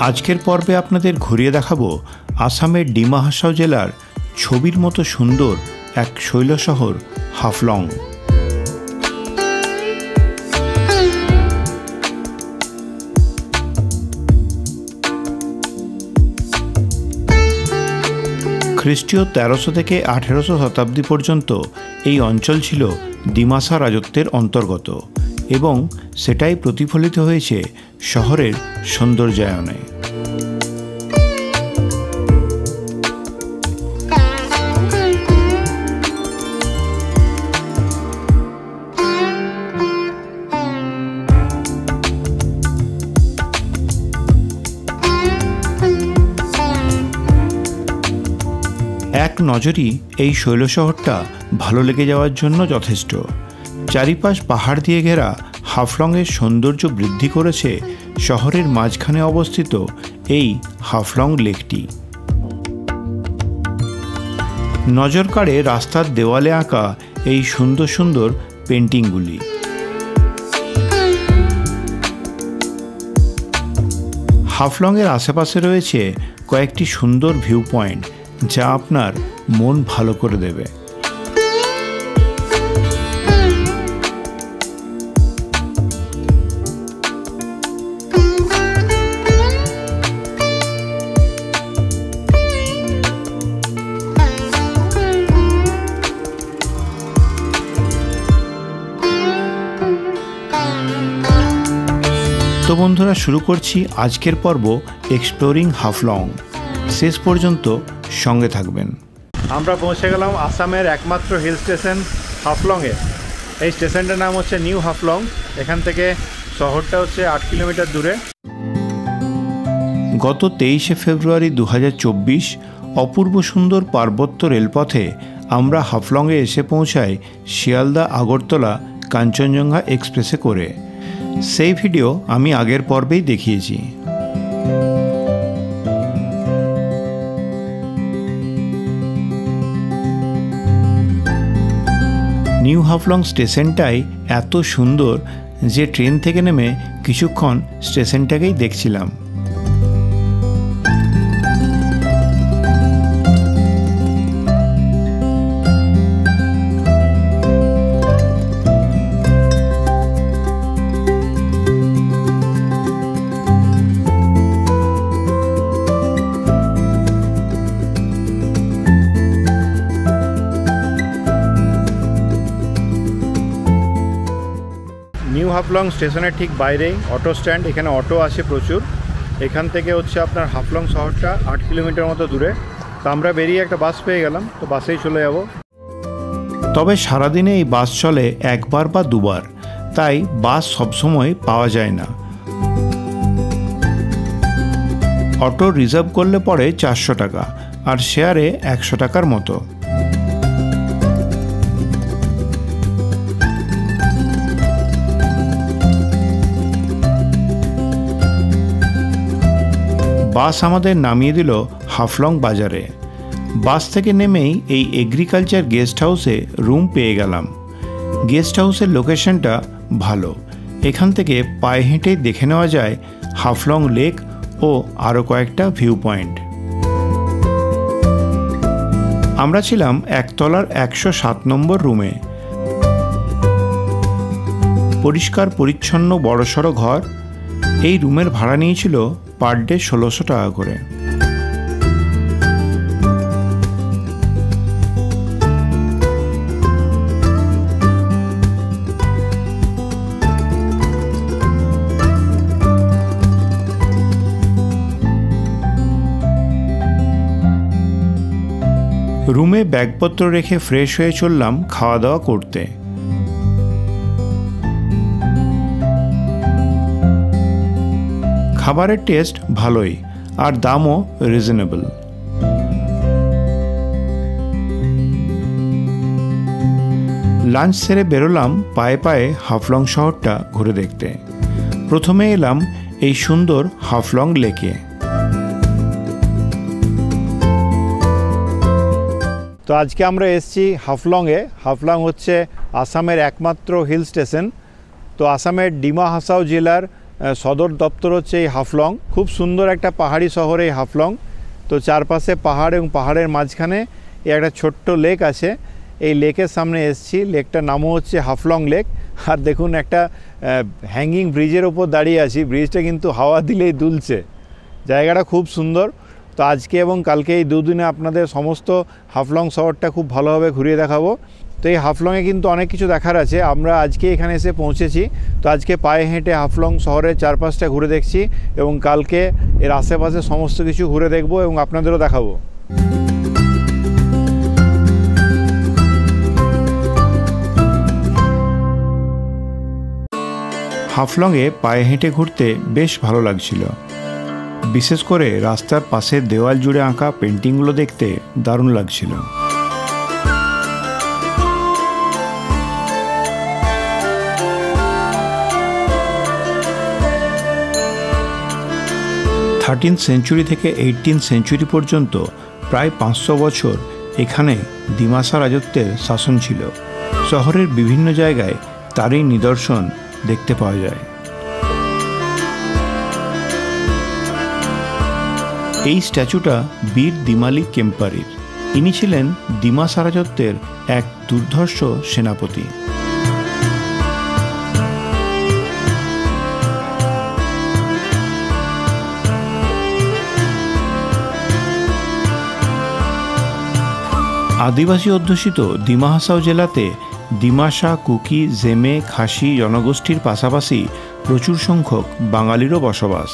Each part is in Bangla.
আজকের পর্বে আপনাদের ঘুরিয়ে দেখাবো আসামের ডিমা হাসাও জেলার ছবির মতো সুন্দর এক শৈল শহর হাফলং। খ্রিস্টীয় 1300 থেকে 1800 শতাব্দী পর্যন্ত এই অঞ্চল ছিল ডিমাসা রাজত্বের অন্তর্গত এবং সেটাই প্রতিফলিত হয়েছে শহরের সৌন্দর্যায়নে। এক নজরই এই শৈল শহরটা ভালো লেগে যাওয়ার জন্য যথেষ্ট। চারিপাশ পাহাড় দিয়ে ঘেরা হাফলংয়ের সৌন্দর্য বৃদ্ধি করেছে শহরের মাঝখানে অবস্থিত এই হাফলং লেকটি। নজর কাড়ে রাস্তার দেওয়ালে আঁকা এই সুন্দর সুন্দর পেন্টিংগুলি। হাফলংয়ের আশেপাশে রয়েছে কয়েকটি সুন্দর ভিউ পয়েন্ট যা আপনার মন ভালো করে দেবে। তো বন্ধুরা, শুরু করছি আজকের পর্ব এক্সপ্লোরিং হাফলং। শেষ পর্যন্ত সঙ্গে থাকবেন। আমরা পৌঁছে গেলাম আসামের একমাত্র হিল স্টেশন হাফলংয়ে। এই স্টেশনটার নাম হচ্ছে নিউ হাফলং। এখান থেকে শহরটা হচ্ছে 8 কিলোমিটার দূরে। গত 23শে ফেব্রুয়ারি 2024 অপূর্ব সুন্দর পার্বত্য রেলপথে আমরা হাফলংয়ে এসে পৌঁছাই শিয়ালদা আগরতলা কাঞ্চনজঙ্ঘা এক্সপ্রেসে করে। সেই ভিডিও আমি আগের পর্বেই দেখিয়েছি। নিউ হাফলং স্টেশনটাই এত সুন্দর যে ট্রেন থেকে নেমে কিছুক্ষণ স্টেশনটাকেই দেখছিলাম। নিউ হাফলং স্টেশনের ঠিক বাইরেই অটো স্ট্যান্ড। এখানে অটো আসে প্রচুর। এখান থেকে হচ্ছে আপনার হাফলং শহরটা 8 কিলোমিটার মতো দূরে। তো আমরা বেরিয়ে একটা বাস পেয়ে গেলাম, তো বাসেই চলে যাব। তবে সারাদিনে এই বাস চলে একবার বা দুবার, তাই বাস সবসময় পাওয়া যায় না। অটো রিজার্ভ করলে পড়ে 400 টাকা আর শেয়ারে 100 টাকার মতো। বাস আমাদের নামিয়ে দিল হাফলং বাজারে। বাস থেকে নেমেই এই এগ্রিকালচার গেস্ট হাউসে রুম পেয়ে গেলাম। গেস্ট হাউসের লোকেশনটা ভালো। এখান থেকে পায়ে হেঁটে দেখে নেওয়া যায় হাফলং লেক ও আরও কয়েকটা ভিউ পয়েন্ট। আমরা ছিলাম একতলার 107 নম্বর রুমে। পরিষ্কার পরিচ্ছন্ন বড়সড় ঘর। এই রুমের ভাড়া নিয়েছিল পার ডে 1600 টাকা করে। রুমে ব্যাগপত্র রেখে ফ্রেশ হয়ে চললাম খাওয়া দাওয়া করতে। খাবারের টেস্ট ভালোই আর দামও রিজনেবল। লাঞ্চ সেরে বেরোলাম পায়ে পায়ে হাফলং শহরটা ঘুরে দেখতে। প্রথমে এলাম এই সুন্দর হাফলং লেকে। তো আজকে আমরা এসেছি হাফলংয়ে। হাফলং হচ্ছে আসামের একমাত্র হিল স্টেশন। তো আসামের ডিমা হাসাও জেলার সদর দপ্তর হচ্ছে এই হাফলং। খুব সুন্দর একটা পাহাড়ি শহর এই হাফলং। তো চারপাশে পাহাড় এবং পাহাড়ের মাঝখানে একটা ছোট্ট লেক আছে। এই লেকের সামনে এসেছি। লেকটার নামও হচ্ছে হাফলং লেক। আর দেখুন একটা হ্যাঙ্গিং ব্রিজের ওপর দাঁড়িয়ে আছি। ব্রিজটা কিন্তু হাওয়া দিলেই দুলছে। জায়গাটা খুব সুন্দর। তো আজকে এবং কালকে এই দুদিনে আপনাদের সমস্ত হাফলং শহরটা খুব ভালোভাবে ঘুরিয়ে দেখাবো। তো এই হাফলংয়ে কিন্তু অনেক কিছু দেখার আছে। আমরা আজকে এখানে এসে পৌঁছেছি। তো আজকে পায়ে হেঁটে হাফলং শহরের চারপাশটা ঘুরে দেখছি এবং কালকে এর আশেপাশে সমস্ত কিছু ঘুরে দেখব এবং আপনাদেরও দেখাবো। হাফলংয়ে পায়ে হেঁটে ঘুরতে বেশ ভালো লাগছিল। বিশেষ করে রাস্তার পাশের দেওয়াল জুড়ে আঁকা পেন্টিংগুলো দেখতে দারুণ লাগছিল। সেঞ্চুরি থেকে 18th সেঞ্চুরি পর্যন্ত প্রায় 500 বছর এখানে দিমাসা রাজত্বের শাসন ছিল। শহরের বিভিন্ন জায়গায় তারই নিদর্শন দেখতে পাওয়া যায়। এই স্ট্যাচুটা বীর দিমালি কেম্পারির। ইনি ছিলেন দিমাসা রাজত্বের এক দুর্ধর্ষ সেনাপতি। আদিবাসী অধ্যুষিত ডিমা হাসাও জেলাতে ডিমাসা, কুকি, জেমে, খাসি জনগোষ্ঠীর পাশাপাশি প্রচুর সংখ্যক বাঙালিরও বসবাস।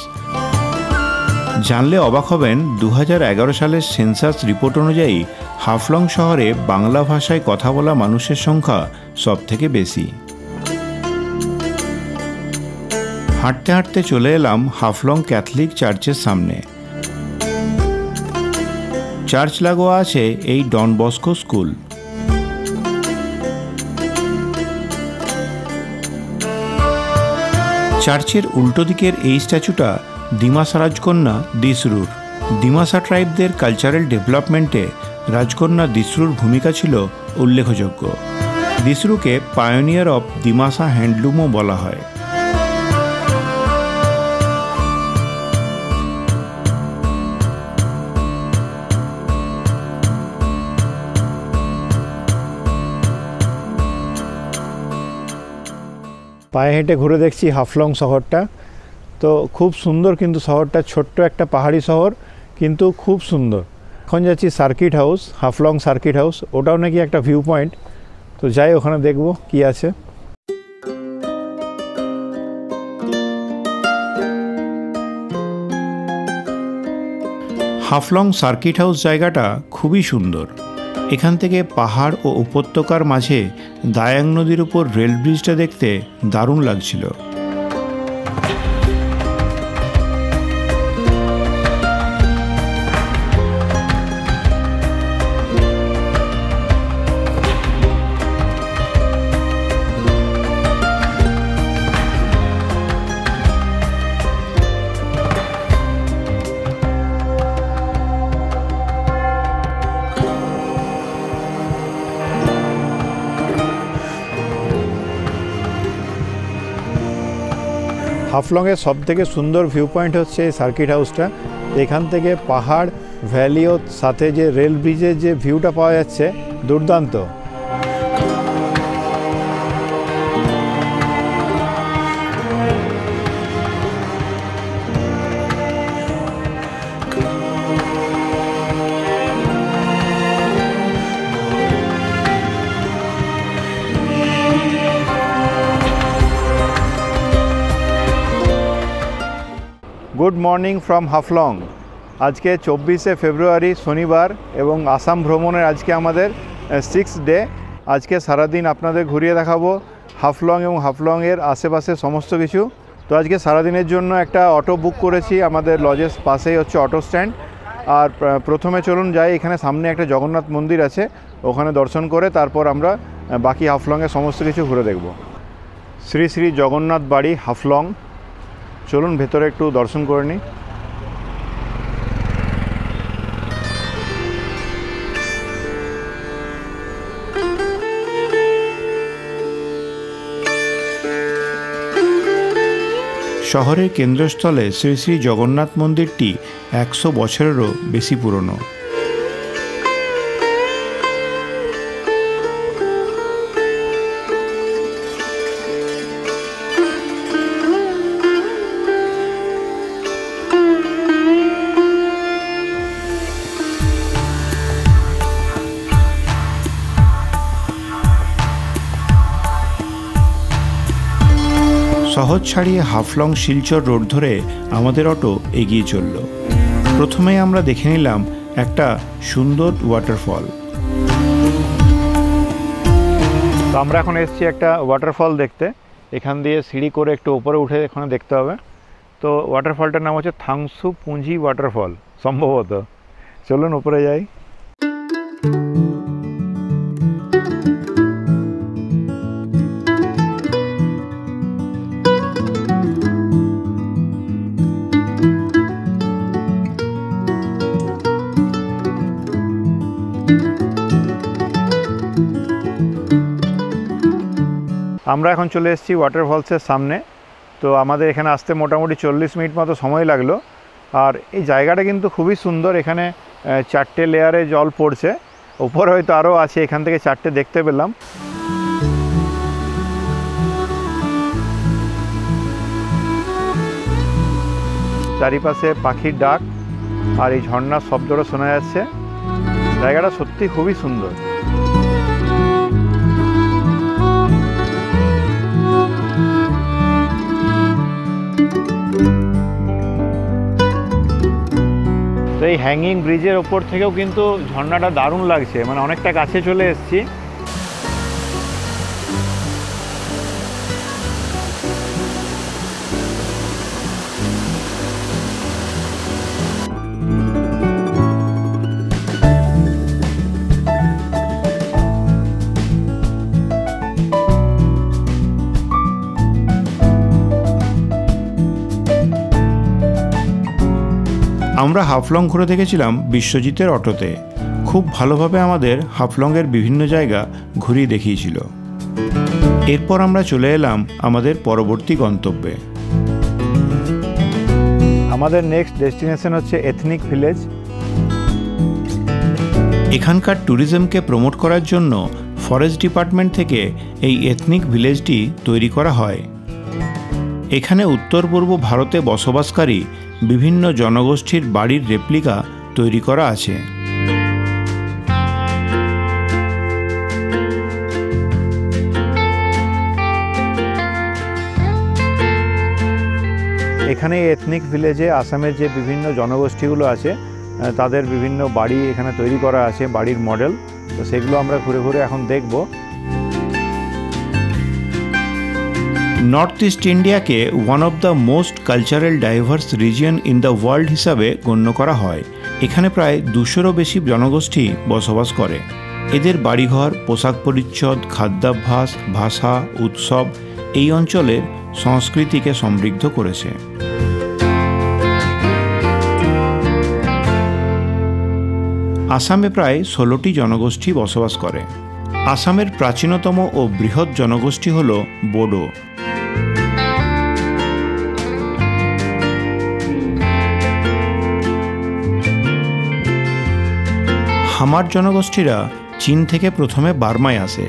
জানলে অবাক হবেন, 2011 সালের সেন্সাস রিপোর্ট অনুযায়ী হাফলং শহরে বাংলা ভাষায় কথা বলা মানুষের সংখ্যা সবথেকে বেশি। হাঁটতে হাঁটতে চলে এলাম হাফলং ক্যাথলিক চার্চের সামনে। চার্চ লাগোয়া আছে এই ডন বস্কো স্কুল। চার্চের উল্টো দিকের এই স্ট্যাচুটা দিমাসা রাজকন্যা দিসরুর। দিমাসা ট্রাইবদের কালচারাল ডেভেলপমেন্টে রাজকন্যা দিসরুর ভূমিকা ছিল উল্লেখযোগ্য। দিসরুকে পায়োনিয়ার অফ দিমাসা হ্যান্ডলুমও বলা হয়। পায়ে হেঁটে ঘুরে দেখছি হাফলং শহরটা। তো খুব সুন্দর, কিন্তু শহরটা ছোট্ট একটা পাহাড়ি শহর, কিন্তু খুব সুন্দর। এখন যাচ্ছি circuit house, Haflong circuit house. ওটাও নাকি একটা ভিউ পয়েন্ট। তো যাই ওখানে দেখব কি আছে। হাফলং সার্কিট হাউস জায়গাটা খুবই সুন্দর। এখান থেকে পাহাড় ও উপত্যকার মাঝে দায়াং নদীর উপর রেল ব্রিজটা দেখতে দারুণ লাগছিল। হাফলংয়ের সবথেকে সুন্দর ভিউ পয়েন্ট হচ্ছে এই সার্কিট হাউসটা। এখান থেকে পাহাড়, ভ্যালি ও সাথে যে রেল ব্রিজের যে ভিউটা পাওয়া যাচ্ছে, দুর্দান্ত। Good morning from Haflong. আজকে 24শে ফেব্রুয়ারি শনিবার এবং আসাম ভ্রমণের আজকে আমাদের 6th ডে। আজকে সারাদিন আপনাদের ঘুরিয়ে দেখাবো হাফলং এবং হাফলংয়ের আশেপাশে সমস্ত কিছু। তো আজকে সারাদিনের জন্য একটা অটো বুক করেছি। আমাদের লজের পাশেই হচ্ছে অটো স্ট্যান্ড। আর প্রথমে চলুন যাই, এখানে সামনে একটা জগন্নাথ মন্দির আছে, ওখানে দর্শন করে তারপর আমরা বাকি হাফলংয়ের সমস্ত কিছু ঘুরে দেখব। শ্রী শ্রী জগন্নাথ বাড়ি হাফলং। চলুন ভেতরে একটু দর্শন করে নিই। শহরের কেন্দ্রস্থলে শ্রী শ্রী জগন্নাথ মন্দিরটি 100 বছরেরও বেশি পুরনো। শহর ছাড়িয়ে হাফলং শিলচর রোড ধরে আমাদের অটো এগিয়ে চলল। প্রথমে আমরা দেখে নিলাম একটা সুন্দর ওয়াটারফল। তো আমরা এখন এসেছি একটা ওয়াটারফল দেখতে। এখান দিয়ে সিঁড়ি করে একটু উপরে উঠে এখানে দেখতে হবে। তো ওয়াটারফলটার নাম হচ্ছে থাংসু পুঁজি ওয়াটারফল সম্ভবত। চলুন উপরে যাই। আমরা এখন চলে এসেছি ওয়াটারফলসের সামনে। তো আমাদের এখানে আসতে মোটামুটি 40 মিনিট মতো সময় লাগলো। আর এই জায়গাটা কিন্তু খুবই সুন্দর। এখানে 4টে লেয়ারে জল পড়ছে, উপরে হয়তো আরও আছে, এখান থেকে 4টে দেখতে পেলাম। চারিপাশে পাখির ডাক আর এই ঝর্ণার শব্দটা শোনা যাচ্ছে। জায়গাটা সত্যি খুবই সুন্দর। তো এই হ্যাঙ্গিং ব্রিজের ওপর থেকেও কিন্তু ঝর্ণাটা দারুণ লাগছে, মানে অনেকটা কাছে চলে এসেছি। আমরা হাফলং ঘুরে দেখেছিলাম বিশ্বজিতের অটোতে। খুব ভালোভাবে আমাদের হাফলংয়ের বিভিন্ন জায়গা ঘুরিয়ে দেখিয়েছিল। এরপর আমরা চলে এলাম আমাদের পরবর্তী গন্তব্যে। আমাদের নেক্সট ডেস্টিনেশন হচ্ছে এথনিক ভিলেজ। এখানকার ট্যুরিজমকে প্রমোট করার জন্য ফরেস্ট ডিপার্টমেন্ট থেকে এই এথনিক ভিলেজটি তৈরি করা হয়। এখানে উত্তর পূর্ব ভারতে বসবাসকারী বিভিন্ন জনগোষ্ঠীর বাড়ির রেপ্লিকা তৈরি করা আছে। এখানে এথনিক ভিলেজে আসামের যে বিভিন্ন জনগোষ্ঠীগুলো আছে তাদের বিভিন্ন বাড়ি এখানে তৈরি করা আছে, বাড়ির মডেল। তো সেগুলো আমরা ঘুরে ঘুরে এখন দেখব। নর্থ ইস্ট ইন্ডিয়াকে one of the most cultural diverse region in the world হিসাবে গণ্য করা হয়। এখানে প্রায় 200-রও বেশি জনগোষ্ঠী বসবাস করে। এদের বাড়িঘর, পোশাক পরিচ্ছদ, খাদ্যাভ্যাস, ভাষা, উৎসব এই অঞ্চলের সংস্কৃতিকে সমৃদ্ধ করেছে। আসামে প্রায় 16টি জনগোষ্ঠী বসবাস করে। আসামের প্রাচীনতম ও বৃহৎ জনগোষ্ঠী হল বোডো। হামার জনগোষ্ঠীরা চীন থেকে প্রথমে বার্মায় আসে,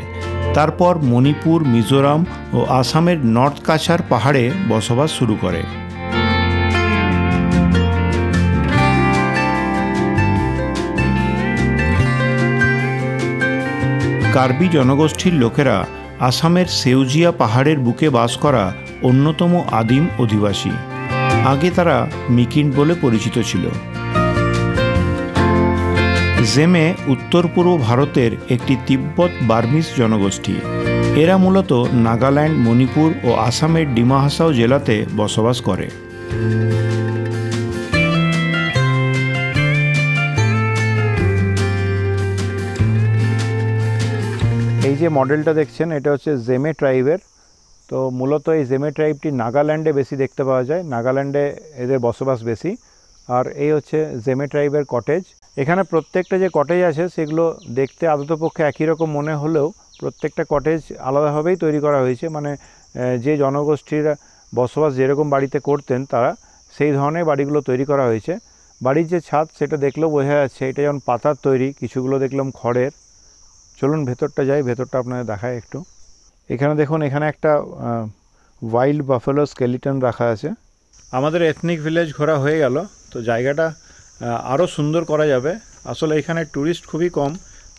তারপর মণিপুর, মিজোরাম ও আসামের নর্থ কাছার পাহাড়ে বসবাস শুরু করে। কার্বি জনগোষ্ঠীর লোকেরা আসামের সেউজিয়া পাহাড়ের বুকে বাস করা অন্যতম আদিম অধিবাসী। আগে তারা মিকিন্ড বলে পরিচিত ছিল। জেমে উত্তর পূর্ব ভারতের একটি তিব্বত বার্মিজ জনগোষ্ঠী। এরা মূলত নাগাল্যান্ড, মণিপুর ও আসামের ডিমা হাসাও জেলাতে বসবাস করে। এই যে মডেলটা দেখছেন এটা হচ্ছে জেমে ট্রাইবের। তো মূলত এই জেমে ট্রাইবটি নাগাল্যান্ডে বেশি দেখতে পাওয়া যায়, নাগাল্যান্ডে এদের বসবাস বেশি। আর এই হচ্ছে জেমে ট্রাইবের কটেজ। এখানে প্রত্যেকটা যে কটেজ আছে সেগুলো দেখতে আদতপক্ষে একই রকম মনে হলেও প্রত্যেকটা কটেজ আলাদাভাবেই তৈরি করা হয়েছে। মানে যে জনগোষ্ঠীর বসবাস যেরকম বাড়িতে করতেন তারা সেই ধরনের বাড়িগুলো তৈরি করা হয়েছে। বাড়ির যে ছাদ সেটা দেখলেও বোঝা যাচ্ছে এটা যেমন পাতার তৈরি, কিছুগুলো দেখলাম খড়ের। চলুন ভেতরটা যাই, ভেতরটা আপনাদের দেখায় একটু। এখানে দেখুন, এখানে একটা ওয়াইল্ড বাফেলো স্কেলিটন রাখা আছে। আমাদের এথনিক ভিলেজ ঘোরা হয়ে গেল, তো জায়গাটা আরও সুন্দর করা যাবে। আসলে এখানে ট্যুরিস্ট খুবই কম,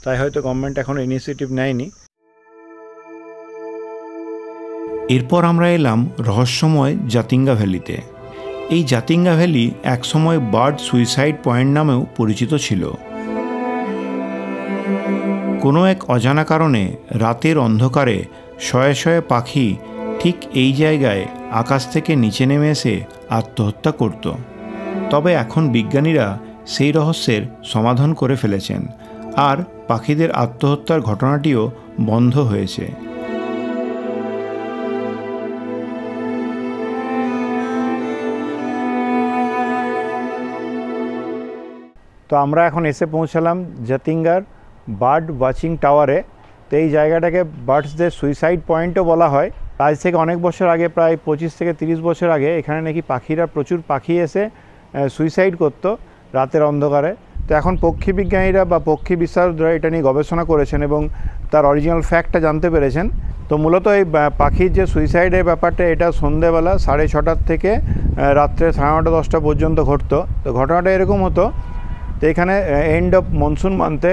তাই হয়তো গভর্নমেন্ট এখনও ইনিশিয়েটিভ নেয়নি। এরপর আমরা এলাম রহস্যময় জাতিঙ্গা ভ্যালিতে। এই জাতিঙ্গা ভ্যালি একসময় বার্ড সুইসাইড পয়েন্ট নামেও পরিচিত ছিল। কোনো এক অজানা কারণে রাতের অন্ধকারে শয়ে শয়ে পাখি ঠিক এই জায়গায় আকাশ থেকে নিচে নেমে এসে আত্মহত্যা করত। তবে এখন বিজ্ঞানীরা সেই রহস্যের সমাধান করে ফেলেছেন, আর পাখিদের আত্মহত্যার ঘটনাটিও বন্ধ হয়েছে। তো আমরা এখন এসে পৌঁছালাম জাতিঙ্গার বার্ড ওয়াচিং টাওয়ারে। তো এই জায়গাটাকে বার্ডসদের সুইসাইড পয়েন্টও বলা হয়। আজ থেকে অনেক বছর আগে, প্রায় 25 থেকে 30 বছর আগে, এখানে নাকি প্রচুর পাখি এসে সুইসাইড করতো রাতের অন্ধকারে। তো এখন পক্ষী বিজ্ঞানীরা বা পক্ষী বিশারদরা এটা নিয়ে গবেষণা করেছেন এবং তার অরিজিনাল ফ্যাক্টটা জানতে পেরেছেন। তো মূলত এই পাখির যে সুইসাইডের ব্যাপারটা, এটা সন্ধ্যেবেলা 6:30 থেকে রাত্রে 9:30-10টা পর্যন্ত ঘটতো। তো ঘটনাটা এরকম হতো, তো এখানে এন্ড অফ মনসুন মান্থে,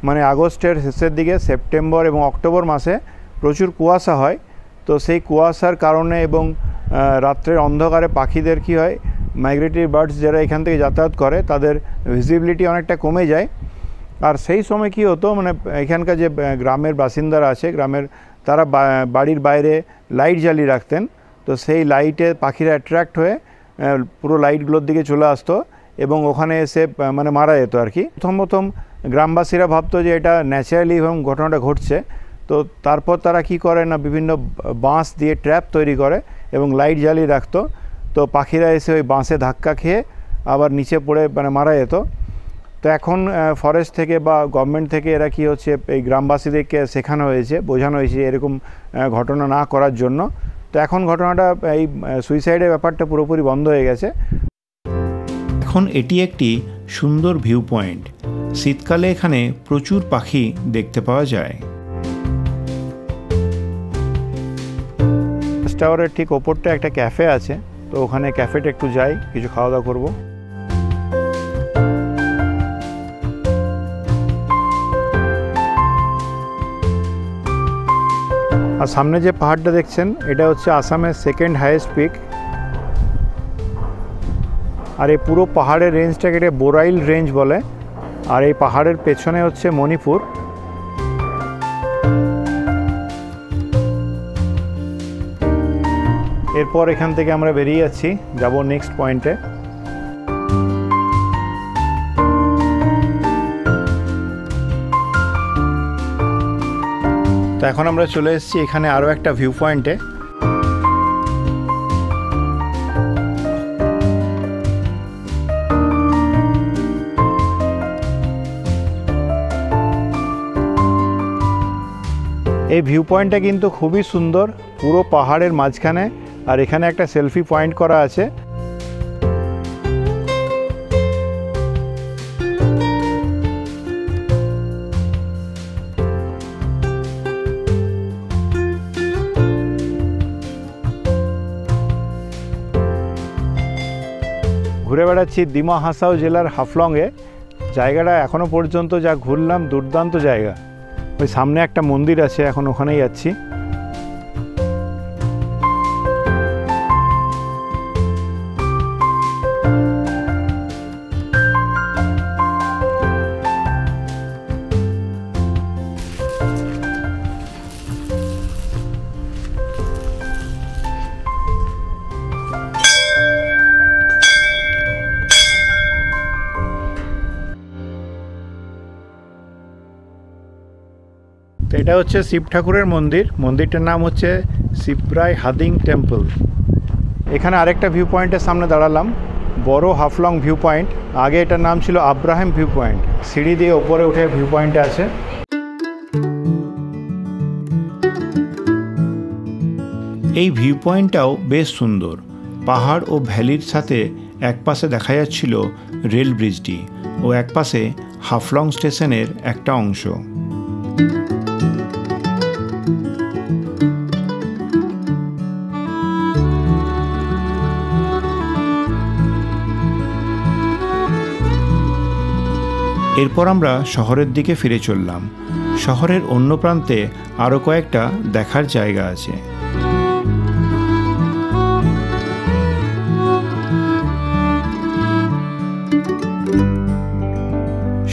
মানে আগস্টের শেষের দিকে, সেপ্টেম্বর এবং অক্টোবর মাসে প্রচুর কুয়াশা হয়। তো সেই কুয়াশার কারণে এবং রাত্রের অন্ধকারে পাখিদের কী হয়, মাইগ্রেটরি বার্ডস যারা এখান থেকে যাতায়াত করে তাদের ভিজিবিলিটি অনেকটা কমে যায়। আর সেই সময় কী হতো, মানে এখানকার যে গ্রামের বাসিন্দারা আছে, তারা বাড়ির বাইরে লাইট জ্বালিয়ে রাখতেন। তো সেই লাইটে পাখিরা অ্যাট্রাক্ট হয়ে পুরো লাইটগুলোর দিকে চলে আসতো এবং ওখানে এসে মানে মারা যেত আর কি। প্রথম গ্রামবাসীরা ভাবতো যে এটা ন্যাচারালি এবং ঘটনাটা ঘটছে। তো তারপর তারা কি করে না, বিভিন্ন বাঁশ দিয়ে ট্র্যাপ তৈরি করে এবং লাইট জ্বালিয়ে রাখতো। তো পাখিরা এসে ওই বাঁশে ধাক্কা খেয়ে আবার নিচে পড়ে মানে মারা যেত। তো এখন ফরেস্ট থেকে বা গভর্নমেন্ট থেকে এরা কি হচ্ছে, এই গ্রামবাসীদেরকে শেখানো হয়েছে, বোঝানো হয়েছে এরকম ঘটনা না করার জন্য। তো এখন ঘটনাটা, এই সুইসাইডের ব্যাপারটা পুরোপুরি বন্ধ হয়ে গেছে। এখন এটি একটি সুন্দর ভিউ পয়েন্ট। শীতকালে এখানে প্রচুর পাখি দেখতে পাওয়া যায়। টাওয়ারের ঠিক ওপরটা একটা ক্যাফে আছে, তো ওখানে ক্যাফেটা একটু যাই, কিছু খাওয়া দাওয়া করবো। আর সামনে যে পাহাড়টা দেখছেন, এটা হচ্ছে আসামের সেকেন্ড হাইয়েস্ট পিক। আর এই পুরো পাহাড়ের রেঞ্জটাকে এটা বোরাইল রেঞ্জ বলে। আর এই পাহাড়ের পেছনে হচ্ছে মণিপুর। এরপর এখান থেকে আমরা বেরিয়ে যাচ্ছি, যাব নেক্সট পয়েন্টে। তো এখন আমরা চলে এসেছি এখানে আরও একটা ভিউ পয়েন্টে। এই ভিউ পয়েন্টটা কিন্তু খুবই সুন্দর, পুরো পাহাড়ের মাঝখানে। আর এখানে একটা সেলফি পয়েন্ট করা আছে। ঘুরে বেড়াচ্ছি ডিমা হাসাও জেলার হাফলংয়ে। জায়গাটা এখনও পর্যন্ত যা ঘুরলাম, দুর্দান্ত জায়গা। ওই সামনে একটা মন্দির আছে, এখন ওখানেই যাচ্ছি। তো এটা হচ্ছে শিব ঠাকুরের মন্দির। মন্দিরটার নাম হচ্ছে শিবরাই হাদিং টেম্পল। এখানে আরেকটা ভিউ পয়েন্টের সামনে দাঁড়ালাম, বড় হাফলং ভিউ পয়েন্ট। আগে এটার নাম ছিল আব্রাহাম ভিউ পয়েন্ট। সিঁড়ি দিয়ে ওপরে উঠে ভিউ পয়েন্টে আছে। এই ভিউ পয়েন্টটাও বেশ সুন্দর। পাহাড় ও ভ্যালির সাথে একপাশে দেখা যাচ্ছিল রেল ব্রিজটি ও একপাশে হাফলং স্টেশনের একটা অংশ। এরপর আমরা শহরের দিকে ফিরে চললাম। শহরের অন্য প্রান্তে আরও কয়েকটা দেখার জায়গা আছে।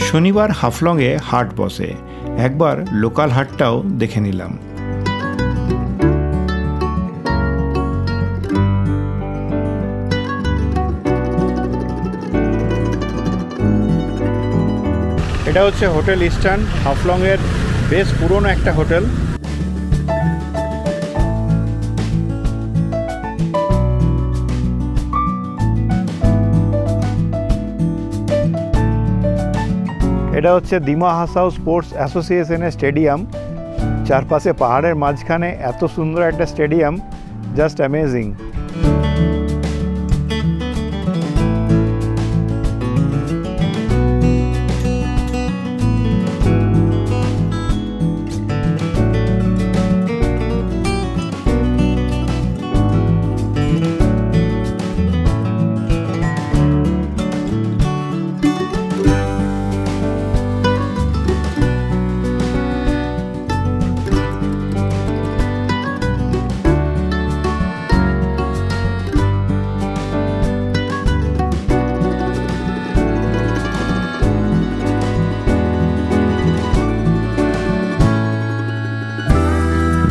শনিবার হাফলংয়ে হাট বসে, একবার লোকাল হাটটাও দেখে নিলাম। এটা হচ্ছে হোটেল ইস্টার্ন, হাফলংয়ের বেশ পুরনো একটা হোটেল। এটা হচ্ছে দিমা হাসাও স্পোর্টস অ্যাসোসিয়েশনের স্টেডিয়াম। চারপাশে পাহাড়ের মাঝখানে এত সুন্দর একটা স্টেডিয়াম, জাস্ট অ্যামেজিং।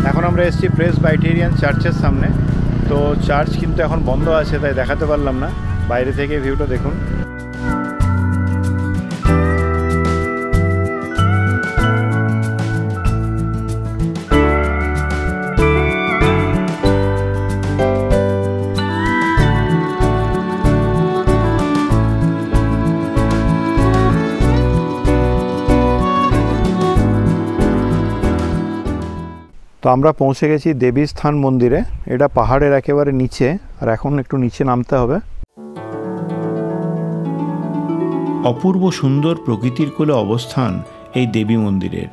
এখন আমরা এসেছি প্রেসবাইটেরিয়ান চার্চের সামনে। তো চার্চ কিন্তু এখন বন্ধ আছে, তাই দেখাতে পারলাম না। বাইরে থেকে ভিউটা দেখুন। তো আমরা পৌঁছে গেছি দেবীস্থান মন্দিরে। এটা পাহাড়ের একেবারে নিচে, আর এখন একটু নিচে নামতে হবে। অপূর্ব সুন্দর প্রকৃতির কোলে অবস্থান এই দেবী মন্দিরের।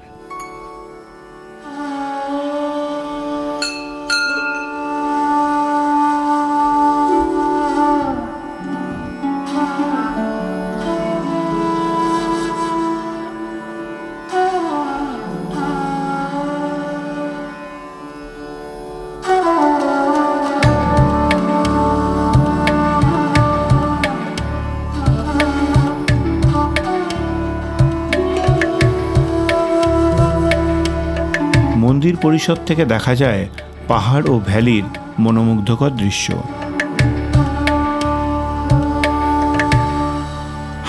মন্দির পরিসর থেকে দেখা যায় পাহাড় ও ভ্যালির মনোমুগ্ধকর দৃশ্য।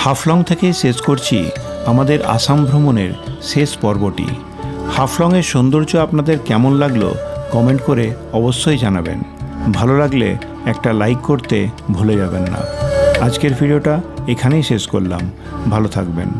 হাফলং থেকে শেষ করছি আমাদের আসাম ভ্রমণের শেষ পর্বটি। হাফলংয়ের সৌন্দর্য আপনাদের কেমন লাগলো কমেন্ট করে অবশ্যই জানাবেন। ভালো লাগলে একটা লাইক করতে ভুলে যাবেন না। আজকের ভিডিওটা এখানেই শেষ করলাম। ভালো থাকবেন।